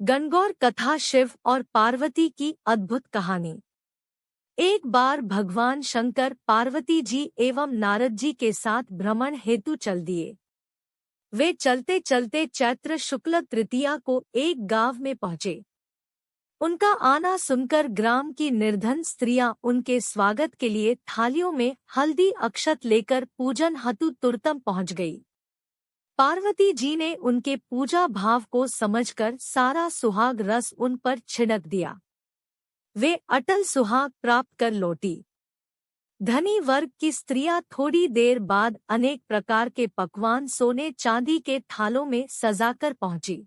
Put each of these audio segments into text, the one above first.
गणगौर कथा शिव और पार्वती की अद्भुत कहानी। एक बार भगवान शंकर पार्वती जी एवं नारद जी के साथ भ्रमण हेतु चल दिए। वे चलते चलते चैत्र शुक्ल तृतीया को एक गांव में पहुंचे। उनका आना सुनकर ग्राम की निर्धन स्त्रियां उनके स्वागत के लिए थालियों में हल्दी अक्षत लेकर पूजन हेतु तुरतम पहुंच गई। पार्वती जी ने उनके पूजा भाव को समझकर सारा सुहाग रस उन पर छिड़क दिया। वे अटल सुहाग प्राप्त कर लौटी। धनी वर्ग की स्त्रियां थोड़ी देर बाद अनेक प्रकार के पकवान सोने चांदी के थालों में सजाकर पहुंची।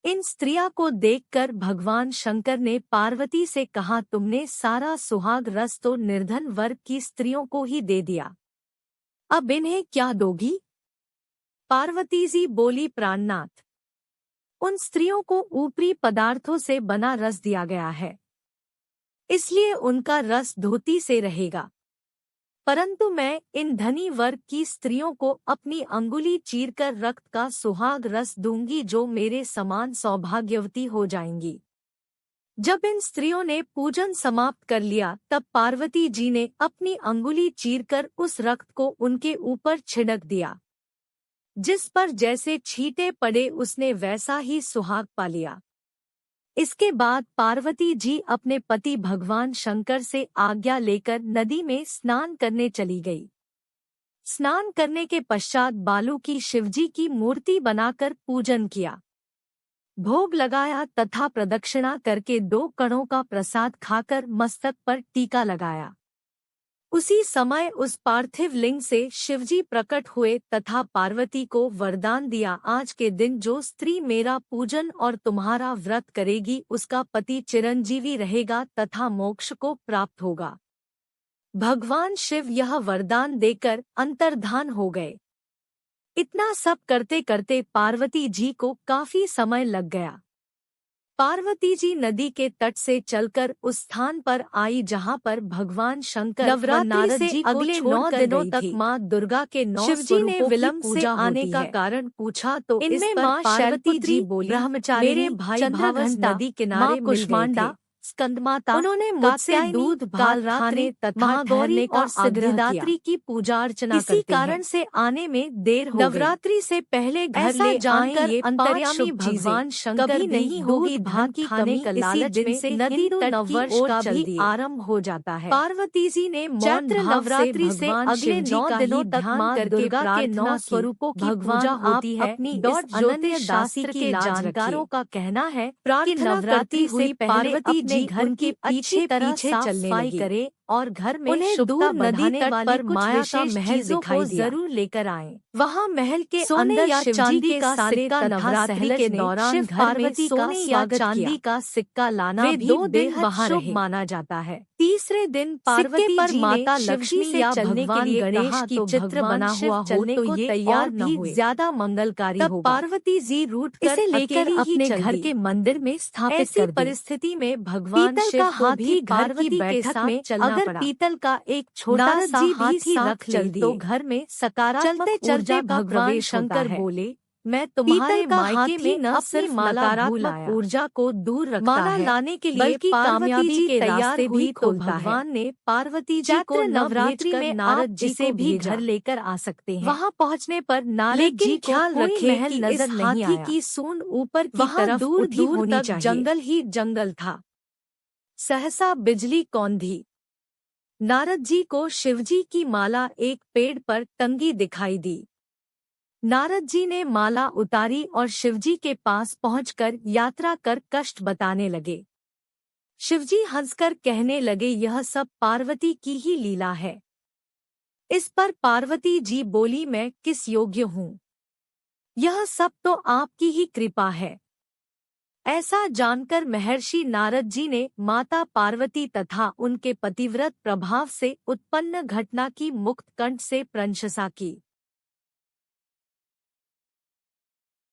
इन स्त्रियां को देखकर भगवान शंकर ने पार्वती से कहा, तुमने सारा सुहाग रस तो निर्धन वर्ग की स्त्रियों को ही दे दिया, अब इन्हें क्या दोगी? पार्वती जी बोली, प्राणनाथ, उन स्त्रियों को ऊपरी पदार्थों से बना रस दिया गया है, इसलिए उनका रस धोती से रहेगा, परंतु मैं इन धनी वर्ग की स्त्रियों को अपनी अंगुली चीरकर रक्त का सुहाग रस दूंगी, जो मेरे समान सौभाग्यवती हो जाएंगी। जब इन स्त्रियों ने पूजन समाप्त कर लिया, तब पार्वती जी ने अपनी अंगुली चीरकर उस रक्त को उनके ऊपर छिड़क दिया। जिस पर जैसे छींटे पड़े उसने वैसा ही सुहाग पा लिया। इसके बाद पार्वती जी अपने पति भगवान शंकर से आज्ञा लेकर नदी में स्नान करने चली गई। स्नान करने के पश्चात बालू की शिवजी की मूर्ति बनाकर पूजन किया, भोग लगाया तथा प्रदक्षिणा करके 2 कणों का प्रसाद खाकर मस्तक पर टीका लगाया। उसी समय उस पार्थिव लिंग से शिवजी प्रकट हुए तथा पार्वती को वरदान दिया, आज के दिन जो स्त्री मेरा पूजन और तुम्हारा व्रत करेगी उसका पति चिरंजीवी रहेगा तथा मोक्ष को प्राप्त होगा। भगवान शिव यह वरदान देकर अंतर्धान हो गए। इतना सब करते करते पार्वती जी को काफी समय लग गया। पार्वती जी नदी के तट से चलकर उस स्थान पर आई जहां पर भगवान शंकर नवरात्रि से अगले 9 दिनों तक मां दुर्गा के 9 शिवजी ने विलंब से आने का कारण पूछा तो इनमें मां पार्वती जी बोली, ब्रह्मचारी मेरे भाई भावस नदी किनारे कुष्मांडा स्कंदमाता उन्होंने मुझसे दूध भात खाने तथा गौरी और सिद्धिदात्री की पूजा अर्चना इसी कारण से आने में देर हो गई। नवरात्रि से पहले घर ले जानकर ये अंतर्यामी भगवान शंकर नहीं होगी भात की खाने का लालच में से नदी तट नववर्ष का भी आरंभ हो जाता है। पार्वती जी ने चैत्र नवरात्रि से अगले 9 दिनों तक मां दुर्गा के 9 स्वरूपों की पूजा होती है। अपनी अनन्य शास्त्र के जानकारों का कहना है कि नवरात्रि से पार्वती घर की अच्छी तरह सफाई करे और घर में शुद्धता नदी तट पर माया का महल दिखाई जरूर लेकर आए। वहाँ महल के अंदर या चांदी का सिक्का नवरात्रि के दौरान पार्वती का या चांदी का सिक्का लाना भी 2 दिन वहाँ शुभ माना जाता है। तीसरे दिन पार्वती पर माता लक्ष्मी या भगवान गणेश की चित्र बना हुआ हो तो ये तैयार भी ज्यादा मंगलकारी होगा। पार्वती जी रूठ कर लेकर अपने घर के मंदिर में स्थापित कर दी। परिस्थिति में भगवान शिव का भी घर की बैठक में अगर पीतल का एक छोटा सा हाथी रख ले तो घर में सकारात्मक ऊर्जा भगवान शंकर बोले, मैं तुम्हारे मायके में न सिर्फ नकारात्मक ऊर्जा को दूर रखता है लाने के लिए बल्कि कामयाबी के रास्ते भी खोलता है। भगवान ने पार्वती जी को नवरात्रि में नारद जी से भी घर लेकर आ सकते हैं। वहाँ पहुँचने पर नारद जी ख्याल रखे महल नजर नहीं आया। की सूंड ऊपर की तरफ दूर दूर तक जंगल ही जंगल था। सहसा बिजली कौंधी। नारद जी को शिवजी की माला एक पेड़ पर टंगी दिखाई दी। नारद जी ने माला उतारी और शिवजी के पास पहुंचकर यात्रा कर कष्ट बताने लगे। शिवजी हंसकर कहने लगे, यह सब पार्वती की ही लीला है। इस पर पार्वती जी बोली, मैं किस योग्य हूँ, यह सब तो आपकी ही कृपा है। ऐसा जानकर महर्षि नारद जी ने माता पार्वती तथा उनके पतिव्रत प्रभाव से उत्पन्न घटना की मुक्त कंठ से प्रशंसा की।